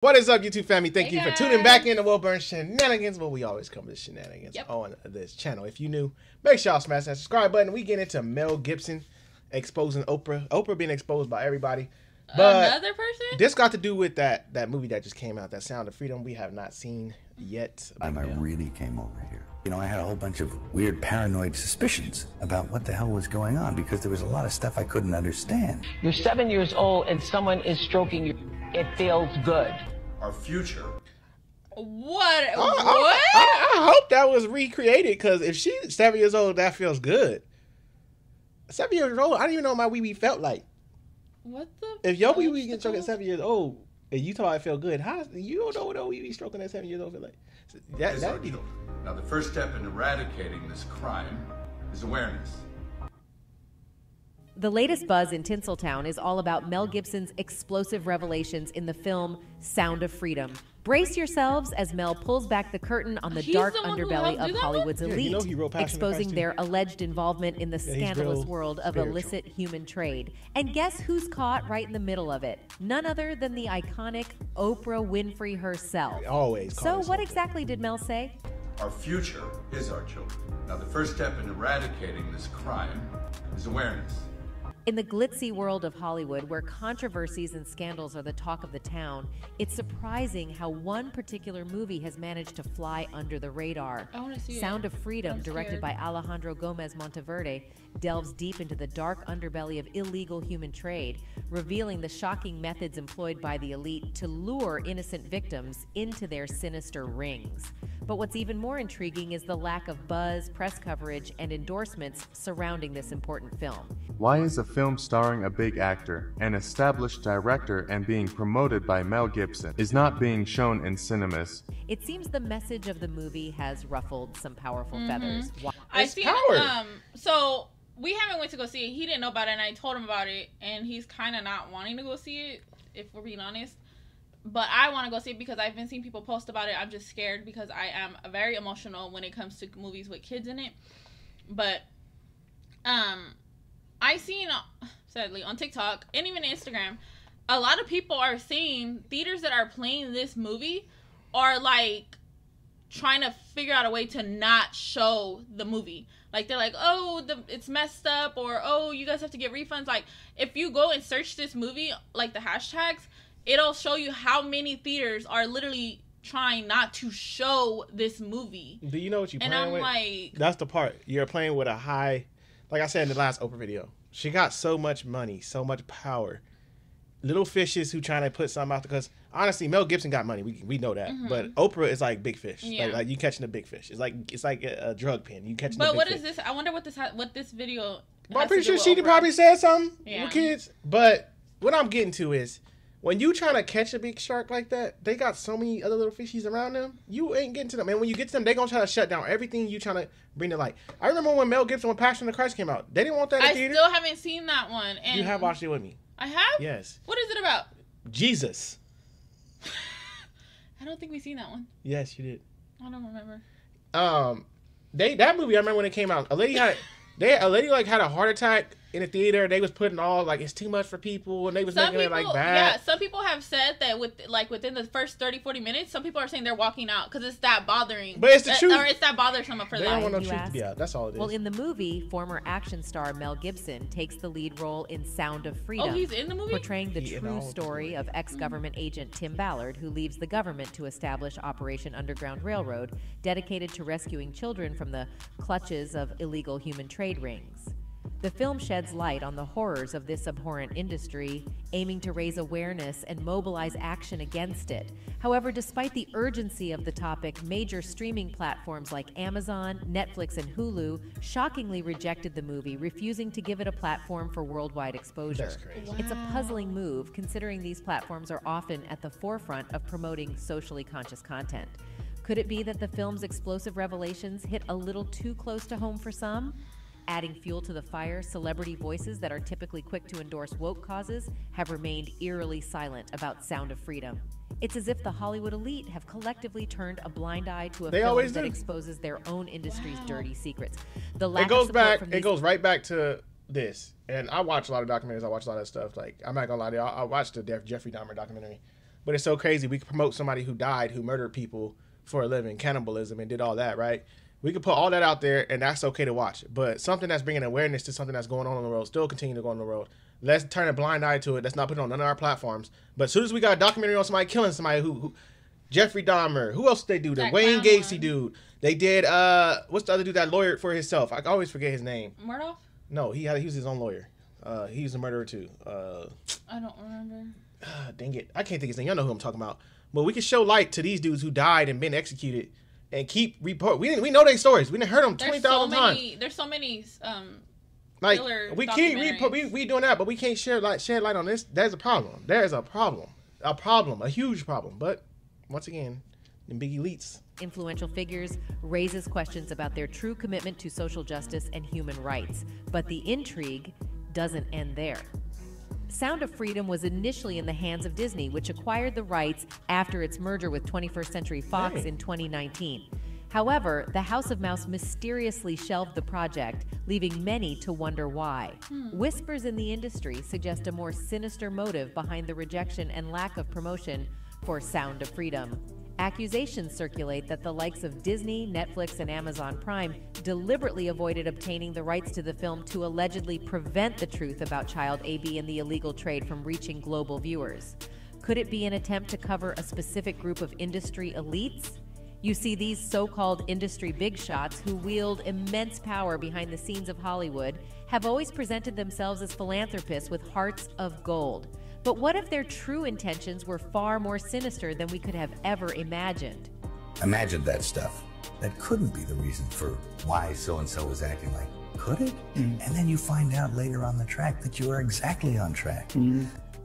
What is up, YouTube family? Thank you for tuning back into Will Burn Shenanigans. Well, we always come to shenanigans on this channel. If you're new, make sure y'all smash that subscribe button. We get into Mel Gibson exposing Oprah. Oprah being exposed by everybody. But another person? This got to do with that movie that just came out, that Sound of Freedom. We have not seen yet. I really came over here. You know, I had a whole bunch of weird paranoid suspicions about what the hell was going on because there was a lot of stuff I couldn't understand. You're 7 years old and someone is stroking you. It feels good. Our future. What? I hope that was recreated, because if she's 7 years old, that feels good. 7 years old, I don't even know my wee wee felt like. What the? If your wee wee gets stroked at 7 years old, and you talk I feel good, how you don't know what a wee wee stroking at 7 years old feel like? Now, the first step in eradicating this crime is awareness. The latest buzz in Tinseltown is all about Mel Gibson's explosive revelations in the film Sound of Freedom. Brace yourselves as Mel pulls back the curtain on the dark underbelly of Hollywood's elite, exposing their alleged involvement in the scandalous world of illicit human trade. And guess who's caught right in the middle of it? None other than the iconic Oprah Winfrey herself. Always. So what exactly did Mel say? Our future is our children. Now, the first step in eradicating this crime is awareness. In the glitzy world of Hollywood, where controversies and scandals are the talk of the town, it's surprising how one particular movie has managed to fly under the radar. I want to see Sound of Freedom, directed by Alejandro Gomez Monteverde, delves deep into the dark underbelly of illegal human trade, revealing the shocking methods employed by the elite to lure innocent victims into their sinister rings. But what's even more intriguing is the lack of buzz, press coverage, and endorsements surrounding this important film. Why is a film starring a big actor, an established director, and being promoted by Mel Gibson is not being shown in cinemas? It seems the message of the movie has ruffled some powerful feathers. I see. So we haven't went to go see it. He didn't know about it, and I told him about it, and he's kind of not wanting to go see it, if we're being honest. But I want to go see it because I've been seeing people post about it. I'm just scared because I am very emotional when it comes to movies with kids in it. But I seen, sadly, on TikTok and even Instagram, a lot of people are saying theaters that are playing this movie are like trying to figure out a way to not show the movie. Like, they're like, oh, it's messed up, or oh, you guys have to get refunds. Like, if you go and search this movie, like the hashtags, it'll show you how many theaters are literally trying not to show this movie. Do you know what you're playing with? And I'm like... That's the part. You're playing with a high... Like I said in the last Oprah video, she got so much money, so much power. Little fishes who trying to put something out there. Because, honestly, Mel Gibson got money. We know that. But Oprah is like big fish. Yeah. Like you catching a big fish. It's like a drug pen. You catching a big fish. But what is this? I wonder what this video... Well, I'm pretty sure she probably said something with kids. But what I'm getting to is... When you trying to catch a big shark like that, they got so many other little fishies around them. You ain't getting to them. And when you get to them, they going to try to shut down everything you trying to bring to light. I remember when Mel Gibson, when Passion of the Christ came out, they didn't want that in theater. I still haven't seen that one. And you have watched it with me. I have? Yes. What is it about? Jesus. I don't think we've seen that one. Yes, you did. I don't remember. That movie, I remember when it came out, a lady had a heart attack in the theater. They was putting all like, it's too much for people, and they was making it like bad. Yeah, some people have said that within the first 30-40 minutes, some people are saying they're walking out because it's that bothering. But it's the truth. Or it's that bothersome for them. They don't want no truth to be out. That's all it is. Well, in the movie, former action star Mel Gibson takes the lead role in Sound of Freedom. Oh, he's in the movie? Portraying the true story of ex-government agent Tim Ballard, who leaves the government to establish Operation Underground Railroad, dedicated to rescuing children from the clutches of illegal human trade rings. The film sheds light on the horrors of this abhorrent industry, aiming to raise awareness and mobilize action against it. However, despite the urgency of the topic, major streaming platforms like Amazon, Netflix, and Hulu shockingly rejected the movie, refusing to give it a platform for worldwide exposure. That's crazy. Wow. It's a puzzling move, considering these platforms are often at the forefront of promoting socially conscious content. Could it be that the film's explosive revelations hit a little too close to home for some? Adding fuel to the fire, celebrity voices that are typically quick to endorse woke causes have remained eerily silent about Sound of Freedom. It's as if the Hollywood elite have collectively turned a blind eye to a film that exposes their own industry's dirty secrets. The lack of support from it goes right back to this. And I watch a lot of documentaries. I watch a lot of stuff. Like, I'm not gonna lie to you. I watched the Jeffrey Dahmer documentary. but it's so crazy. We could promote somebody who died, who murdered people for a living, cannibalism, and did all that, right? We could put all that out there, and that's okay to watch. But something that's bringing awareness to something that's going on in the world, still continue to go on in the world. Let's turn a blind eye to it. Let's not put it on none of our platforms. But as soon as we got a documentary on somebody killing somebody, who Jeffrey Dahmer, who else did they do? The Wayne Gacy dude. They did, what's the other dude that lawyered for himself? I always forget his name. Murdoch? No, he was his own lawyer. He was a murderer too. I don't remember. Dang it. I can't think of his name. Y'all know who I'm talking about. But we can show light to these dudes who died and been executed and keep report. We know their stories. We done heard them 20,000 times. There's so many like we keep we doing that, but we can't shed light on this. There's a problem. There's a problem. A huge problem. But once again, the big elites. Influential figures raises questions about their true commitment to social justice and human rights. But the intrigue doesn't end there. Sound of Freedom was initially in the hands of Disney, which acquired the rights after its merger with 21st Century Fox in 2019. However, the House of Mouse mysteriously shelved the project, leaving many to wonder why. Whispers in the industry suggest a more sinister motive behind the rejection and lack of promotion for Sound of Freedom. Accusations circulate that the likes of Disney, Netflix, and Amazon Prime deliberately avoided obtaining the rights to the film to allegedly prevent the truth about child AB and the illegal trade from reaching global viewers. Could it be an attempt to cover a specific group of industry elites? You see, these so-called industry big shots who wield immense power behind the scenes of Hollywood have always presented themselves as philanthropists with hearts of gold. But what if their true intentions were far more sinister than we could have ever imagined? Imagine that stuff. That couldn't be the reason for why so-and-so was acting like, could it? And then you find out later on the track that you are exactly on track.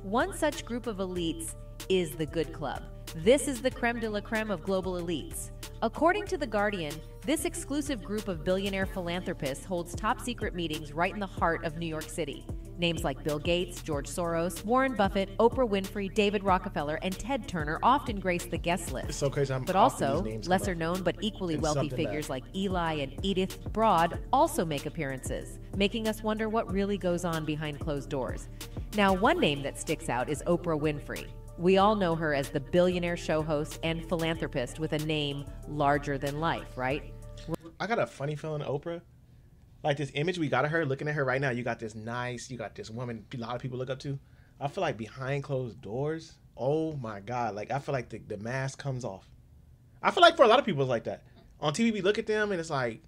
One such group of elites is the Good Club. This is the creme de la creme of global elites. According to The Guardian, this exclusive group of billionaire philanthropists holds top-secret meetings right in the heart of New York City. Names like Bill Gates, George Soros, Warren Buffett, Oprah Winfrey, David Rockefeller, and Ted Turner often grace the guest list. It's so crazy. But also, lesser-known but equally wealthy figures like Eli and Edith Broad also make appearances, making us wonder what really goes on behind closed doors. Now, one name that sticks out is Oprah Winfrey. We all know her as the billionaire show host and philanthropist with a name larger than life, right? I got a funny feeling Oprah. Like this image we got of her, looking at her right now, you got this woman a lot of people look up to. I feel like behind closed doors, oh my God. Like I feel like the mask comes off. I feel like for a lot of people it's like that. On TV we look at them and it's like,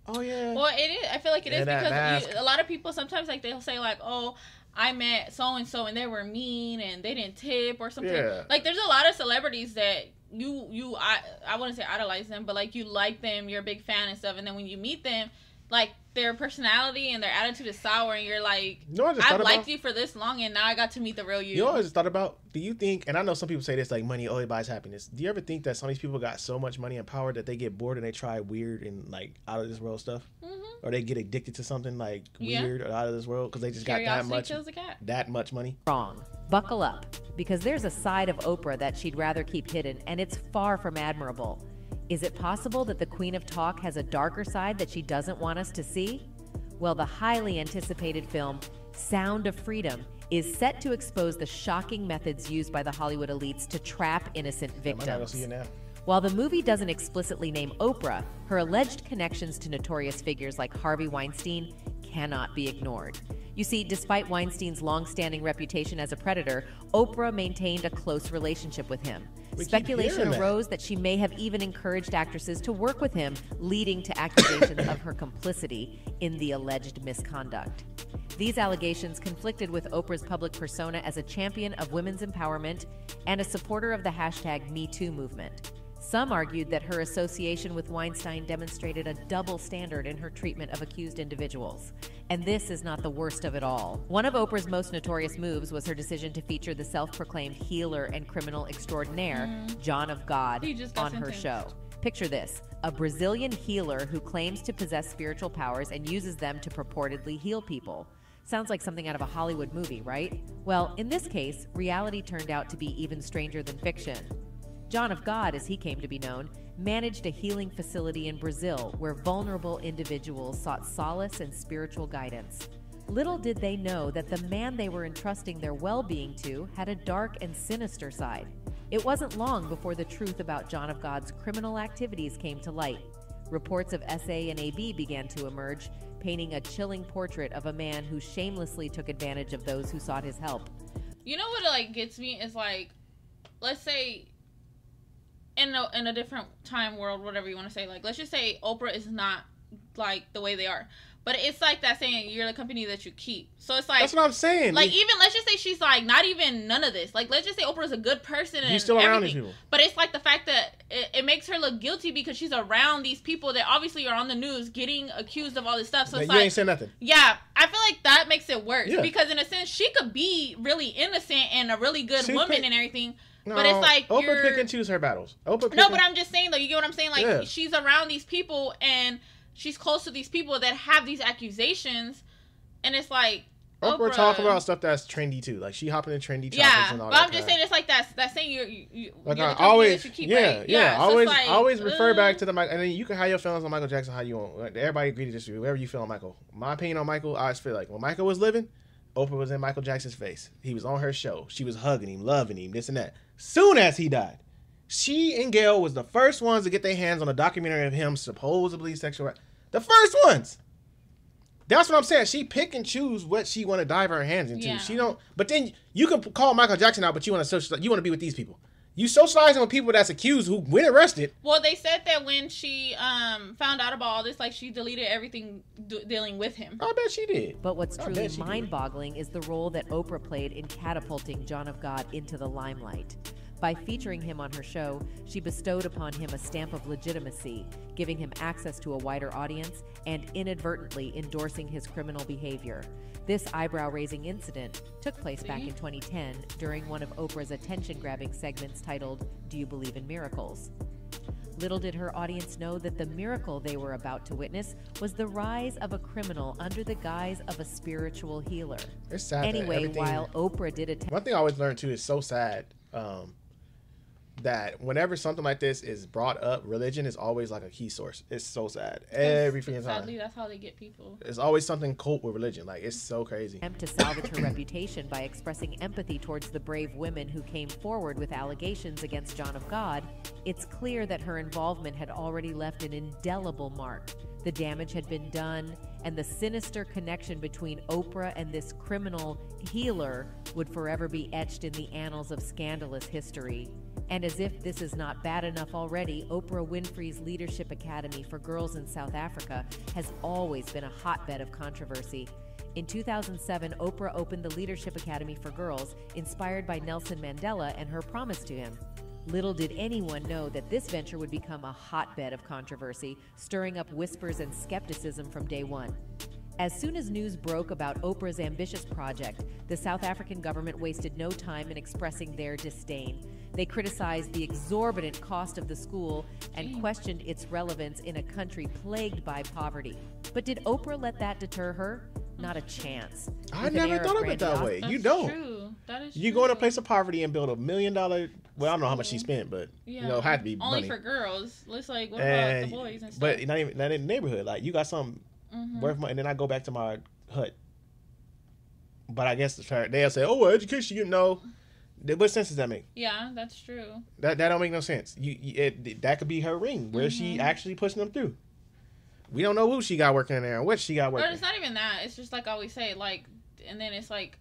oh yeah. Well, it is. I feel like it is because a lot of people sometimes like they'll say like, oh, I met so-and-so and they were mean and they didn't tip or something. Yeah. Like there's a lot of celebrities that I wouldn't say idolize them, but like you like them, you're a big fan and stuff. And then when you meet them, like their personality and their attitude is sour and you're like, I've liked you for this long and now I got to meet the real you. You know what I just thought about? Do you think, and I know some people say this, like money only buys happiness. Do you ever think that some of these people got so much money and power that they get bored and they try weird and like out of this world stuff? Or they get addicted to something like weird or out of this world because they just got that much money? Wrong. Buckle up, because there's a side of Oprah that she'd rather keep hidden, and it's far from admirable. Is it possible that the Queen of Talk has a darker side that she doesn't want us to see? Well, the highly anticipated film, Sound of Freedom, is set to expose the shocking methods used by the Hollywood elites to trap innocent victims. While the movie doesn't explicitly name Oprah, her alleged connections to notorious figures like Harvey Weinstein cannot be ignored. You see, despite Weinstein's long-standing reputation as a predator, Oprah maintained a close relationship with him. Speculation arose that she may have even encouraged actresses to work with him, leading to accusations of her complicity in the alleged misconduct. These allegations conflicted with Oprah's public persona as a champion of women's empowerment and a supporter of the hashtag #MeToo movement. Some argued that her association with Weinstein demonstrated a double standard in her treatment of accused individuals. And this is not the worst of it all. One of Oprah's most notorious moves was her decision to feature the self-proclaimed healer and criminal extraordinaire, John of God, on her show. Picture this, a Brazilian healer who claims to possess spiritual powers and uses them to purportedly heal people. Sounds like something out of a Hollywood movie, right? Well, in this case, reality turned out to be even stranger than fiction. John of God, as he came to be known, managed a healing facility in Brazil where vulnerable individuals sought solace and spiritual guidance. Little did they know that the man they were entrusting their well-being to had a dark and sinister side. It wasn't long before the truth about John of God's criminal activities came to light. Reports of SA and AB began to emerge, painting a chilling portrait of a man who shamelessly took advantage of those who sought his help. You know what like gets me is like, let's say in a different time world, whatever you want to say, like let's just say Oprah is not like the way they are. But it's like that saying, you're the company that you keep. So it's like... That's what I'm saying. Like, even, let's just say she's like, not even none of this. Like, let's just say Oprah's a good person and You're still everything. around these people. But it's like the fact that it makes her look guilty because she's around these people that obviously are on the news getting accused of all this stuff. So it's you ain't saying nothing. Yeah, I feel like that makes it worse. Yeah. Because in a sense, she could be really innocent and a really good woman and everything. No, but it's like Oprah pick and choose her battles. No, but I'm just saying, though, you get what I'm saying? Like, she's around these people and... she's close to these people that have these accusations, and it's like Oprah talk about stuff that's trendy too. Like she hopping in trendy topics and all that. But I'm just saying it's like that saying you like you're I always that you keep, always refer back to the Michael, and then you can have your feelings on Michael Jackson how you want. Like, everybody agree to disagree. Whatever you feel on Michael. My opinion on Michael, I just feel like when Michael was living, Oprah was in Michael Jackson's face. He was on her show. She was hugging him, loving him, this and that. Soon as he died, she and Gail was the first ones to get their hands on a documentary of him supposedly sexual. The first ones. That's what I'm saying. She pick and choose what she want to dive her hands into. Yeah. She don't. But then you can call Michael Jackson out, but you want to socialize. You want to be with these people. You socializing with people that's accused who went arrested. Well, they said that when she found out about all this, like she deleted everything dealing with him. I bet she did. But what's truly mind-boggling is the role that Oprah played in catapulting John of God into the limelight. By featuring him on her show, she bestowed upon him a stamp of legitimacy, giving him access to a wider audience and inadvertently endorsing his criminal behavior. This eyebrow-raising incident took place back in 2010 during one of Oprah's attention-grabbing segments titled, "Do You Believe in Miracles?" Little did her audience know that the miracle they were about to witness was the rise of a criminal under the guise of a spiritual healer. It's sad. Anyway, while Oprah did attend... One thing I always learned, too, is so sad. That whenever something like this is brought up, religion is always like a key source. It's so sad. Every freaking time. Sadly, that's how they get people. It's always something cult with religion. Like, it's so crazy. To salvage her reputation by expressing empathy towards the brave women who came forward with allegations against John of God, it's clear that her involvement had already left an indelible mark. The damage had been done, and the sinister connection between Oprah and this criminal healer would forever be etched in the annals of scandalous history. And as if this is not bad enough already, Oprah Winfrey's Leadership Academy for Girls in South Africa has always been a hotbed of controversy. In 2007, Oprah opened the Leadership Academy for Girls, inspired by Nelson Mandela and her promise to him. Little did anyone know that this venture would become a hotbed of controversy, stirring up whispers and skepticism from day one. As soon as news broke about Oprah's ambitious project, the South African government wasted no time in expressing their disdain. They criticized the exorbitant cost of the school and questioned its relevance in a country plagued by poverty. But did Oprah let that deter her? Not a chance. I never thought of it that way. You don't. True. That is you true. go in a place of poverty and build $1 million. Well, I don't know how much she spent, but you know, it had to be only money. For girls. Let's like what about the boys and stuff? But not in the neighborhood. Like you got something worth money, and then I go back to my hut. But I guess they'll say, "Oh, well, education." You know, what sense does that make? Yeah, that's true. That don't make no sense. That could be her ring. Where she actually pushing them through. We don't know who she got working in there and what she got working. But it's not even that. It's just like I always say, like, and then it's like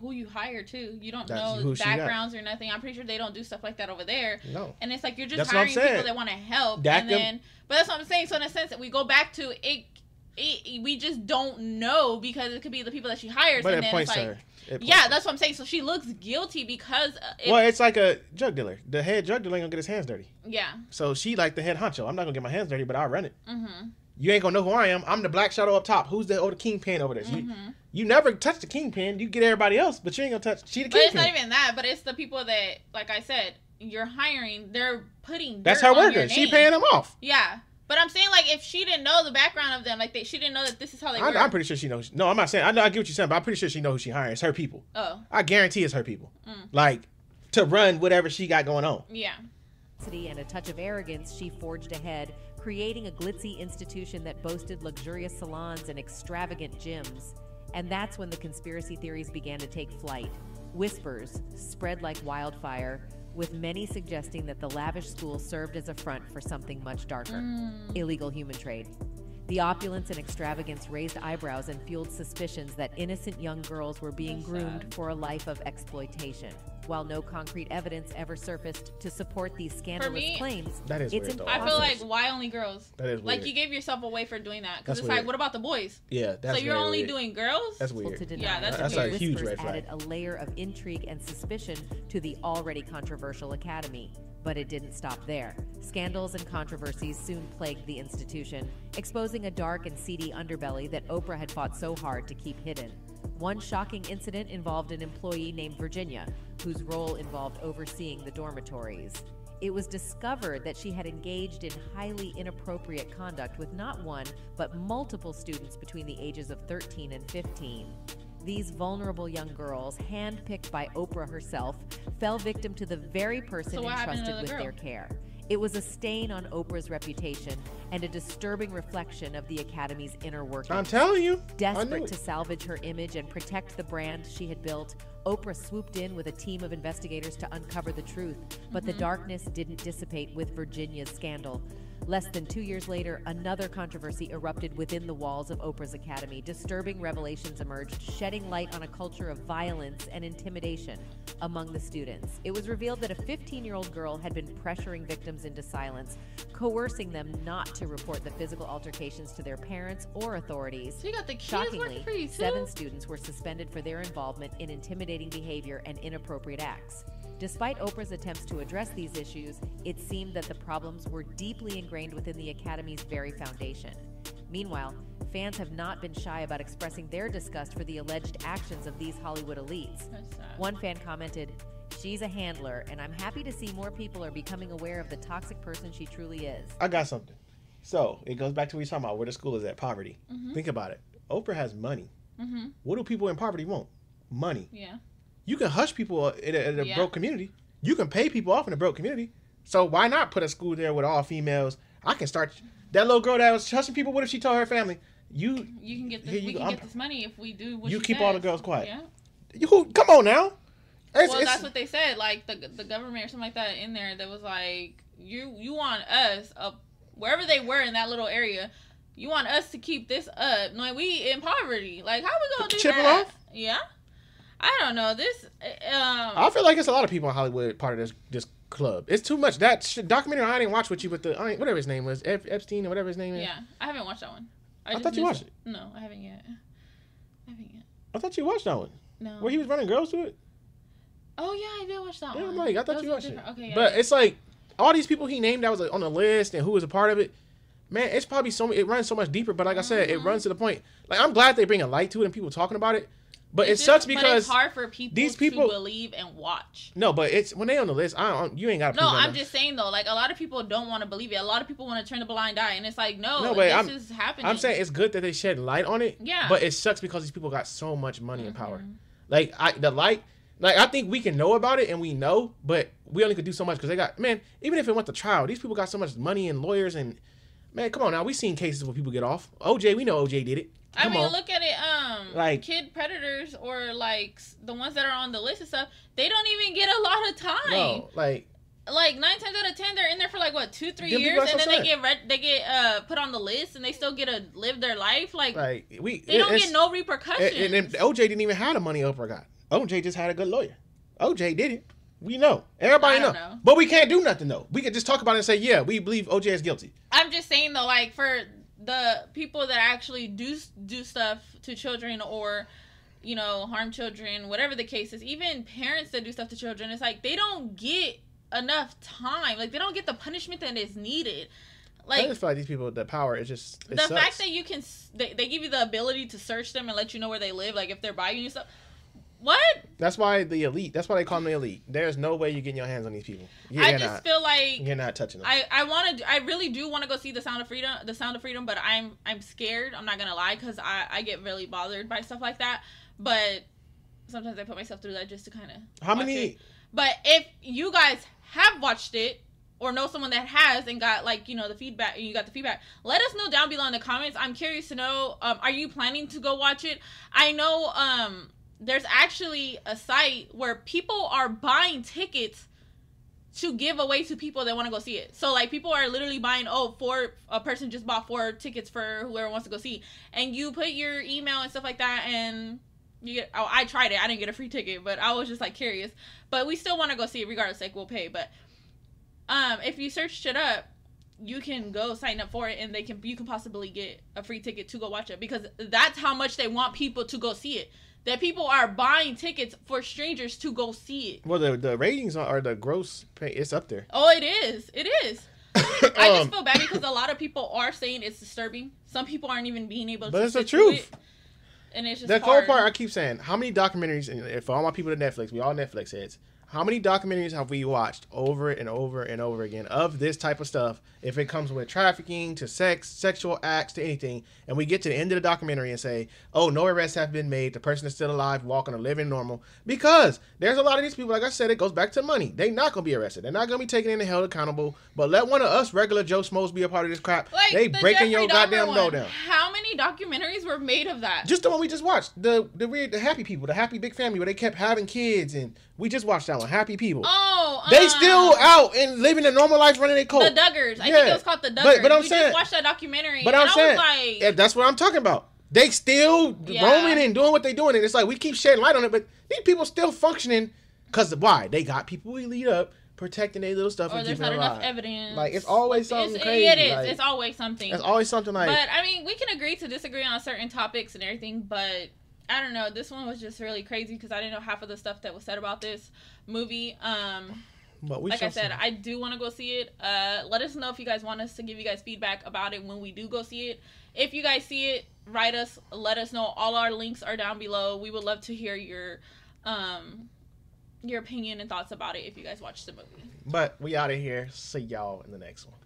who you hire too. You don't know backgrounds or nothing. I'm pretty sure they don't do stuff like that over there. No. And it's like you're just hiring people that want to help. But that's what I'm saying. So in a sense that we go back to it, we just don't know because it could be the people that she hires. But and it then points it's like, to her. Yeah, that's what I'm saying. So she looks guilty because it's like a drug dealer. The head drug dealer ain't gonna get his hands dirty. Yeah. So she like the head honcho. I'm not gonna get my hands dirty, but I'll run it. Mm-hmm. You ain't gonna know who I am. I'm the black shadow up top. Who's the kingpin over there? You never touch the kingpin. You get everybody else, but you ain't gonna touch. She the kingpin. But it's not even that. But it's the people that, like I said, you're hiring. They're putting. That's her worker. She paying them off. Yeah. But I'm saying, like, if she didn't know the background of them, like, she didn't know that this is how they work. I'm pretty sure she knows. No, I'm not saying. I get what you're saying, but I'm pretty sure she knows who she hiring. It's her people. Oh. I guarantee it's her people. Like, to run whatever she got going on. Yeah. And a touch of arrogance, she forged ahead, creating a glitzy institution that boasted luxurious salons and extravagant gyms. And that's when the conspiracy theories began to take flight. Whispers spread like wildfire, with many suggesting that the lavish school served as a front for something much darker, illegal human trade. The opulence and extravagance raised eyebrows and fueled suspicions that innocent young girls were being groomed for a life of exploitation. While no concrete evidence ever surfaced to support these scandalous claims, that is weird, though. I feel like, why only girls? That is weird. Like, you gave yourself away for doing that. Because it's like, what about the boys? Yeah, that's so you're only weird. Doing girls? That's weird. Yeah, that's a huge red flag. Added a layer of intrigue and suspicion to the already controversial academy. But it didn't stop there. Scandals and controversies soon plagued the institution, exposing a dark and seedy underbelly that Oprah had fought so hard to keep hidden. One shocking incident involved an employee named Virginia, whose role involved overseeing the dormitories. It was discovered that she had engaged in highly inappropriate conduct with not one, but multiple students between the ages of 13 and 15. These vulnerable young girls, handpicked by Oprah herself, fell victim to the very person entrusted with their care. It was a stain on Oprah's reputation and a disturbing reflection of the Academy's inner workings. I'm telling you. Desperate to salvage her image and protect the brand she had built, Oprah swooped in with a team of investigators to uncover the truth. But the darkness didn't dissipate with Virginia's scandal. Less than 2 years later, another controversy erupted within the walls of Oprah's Academy. Disturbing revelations emerged, shedding light on a culture of violence and intimidation among the students. It was revealed that a 15-year-old girl had been pressuring victims into silence, coercing them not to report the physical altercations to their parents or authorities. So you got the kids Shockingly, for you too? 7 students were suspended for their involvement in intimidating behavior and inappropriate acts. Despite Oprah's attempts to address these issues, it seemed that the problems were deeply ingrained within the Academy's very foundation. Meanwhile, fans have not been shy about expressing their disgust for the alleged actions of these Hollywood elites. One fan commented, "She's a handler, and I'm happy to see more people are becoming aware of the toxic person she truly is." I got something. So, it goes back to what we were talking about, where the school is at, poverty. Think about it. Oprah has money. What do people in poverty want? Money. Yeah. You can hush people in a broke community. You can pay people off in a broke community. So why not put a school there with all females? I can start that little girl that was hushing people. What if she told her family, "You can get this. We can get this money if we do what you she keep says." all the girls quiet." Yeah. Come on now. That's what they said. Like the government or something like that in there. That was like, you want us up wherever they were in that little area. You want us to keep this up, knowing we in poverty. Like, how we gonna do Chip that? Off? Yeah. I don't know. This. I feel like it's a lot of people in Hollywood part of this club. It's too much. That documentary I didn't watch with you, but whatever his name was, Epstein or whatever his name is. Yeah, I haven't watched that one. I thought you watched it. No, I haven't yet. I thought you watched that one. No. Where he was running girls to it. Oh yeah, I did watch that one. I'm like, I thought you watched it. Okay, yeah, but it's like all these people he named that was on the list and who was a part of it. Man, it's probably it runs so much deeper. But like I said, it runs to the point. Like, I'm glad they bring a light to it and people talking about it. But it sucks because but it's hard for people to believe and watch. No, but it's when they on the list. You ain't got to. No, I'm just saying though. Like, a lot of people don't want to believe it. A lot of people want to turn a blind eye, and it's like, no, this is happening. I'm saying it's good that they shed light on it. Yeah. But it sucks because these people got so much money and power. Like I think we can know about it and we know, but we only could do so much because they got, man. Even if it went to trial, these people got so much money and lawyers and, man, come on now. We seen cases where people get off. OJ, we know OJ did it. Look at it. Like, kid predators or like the ones that are on the list and stuff, they don't even get a lot of time. No, like 9 times out of 10, they're in there for like what 2-3 years, and then they get put on the list, and they still get to live their life. Like they don't get no repercussions. And OJ didn't even have the money Oprah got. OJ just had a good lawyer. OJ did it. We know. Everybody know. But we can't do nothing though. We can just talk about it and say, yeah, we believe OJ is guilty. I'm just saying though, like, for the people that actually do stuff to children or, you know, harm children, whatever the case is, even parents that do stuff to children, it's like they don't get enough time. Like, they don't get the punishment that is needed. Like, I just feel like these people, the power is just the fact that you can they give you the ability to search them and let you know where they live, like if they're buying you stuff. What? That's why the elite. That's why they call them the elite. There's no way you're getting your hands on these people. I just feel like you're not touching them. I really do want to go see The Sound of Freedom, but I'm scared. I'm not gonna lie, because I get really bothered by stuff like that. But sometimes I put myself through that just to kind of watch it. But if you guys have watched it or know someone that has and got, like, you know, the feedback, and you got the feedback, let us know down below in the comments. I'm curious to know. Are you planning to go watch it? I know. There's actually a site where people are buying tickets to give away to people that want to go see it. So like people are literally buying, a person just bought 4 tickets for whoever wants to go see, and you put your email and stuff like that, and you get. Oh, I tried it. I didn't get a free ticket, but I was just like curious. But we still want to go see it regardless. Like we'll pay. But if you search it up, you can go sign up for it, and you can possibly get a free ticket to go watch it, because that's how much they want people to go see it. That people are buying tickets for strangers to go see it. Well, the ratings are the gross pay. It's up there. Oh, it is. It is. I just feel bad because a lot of people are saying it's disturbing. Some people aren't even being able to. But it's the truth. And it's just the hard. cool part. I keep saying, how many documentaries? And for all my people to Netflix, we all Netflix heads. How many documentaries have we watched over and over and over again of this type of stuff? If it comes with trafficking to sex, sexual acts to anything, and we get to the end of the documentary and say, oh, no arrests have been made. The person is still alive, walking or living normal. Because there's a lot of these people, like I said, it goes back to money. They're not going to be arrested. They're not going to be taken in and held accountable. But let one of us regular Joe Schmoes be a part of this crap. Like they breaking your goddamn one. door down. How many documentaries were made of that? Just the one we just watched. The happy people, the happy big family where they kept having kids, and we just watched that one. Happy people. Oh, they still out and living a normal life, running their coat. The Duggars. I think it was called The Duggars. But I'm we saying, just watched that documentary. But I'm saying, like, that's what I'm talking about. They still roaming and doing what they doing, and it's like we keep shedding light on it, but these people still functioning because why? They got people we lead up protecting their little stuff, or and there's keeping not it enough alive. evidence. Like it's always something crazy. It is. Like, it's always something. It's always something like. But I mean, we can agree to disagree on certain topics and everything, but I don't know. This one was just really crazy because I didn't know half of the stuff that was said about this movie. But like I said, I do want to go see it. Let us know if you guys want us to give you guys feedback about it when we do go see it. If you guys see it, write us. Let us know. All our links are down below. We would love to hear your opinion and thoughts about it if you guys watch the movie. But we out of here. See y'all in the next one.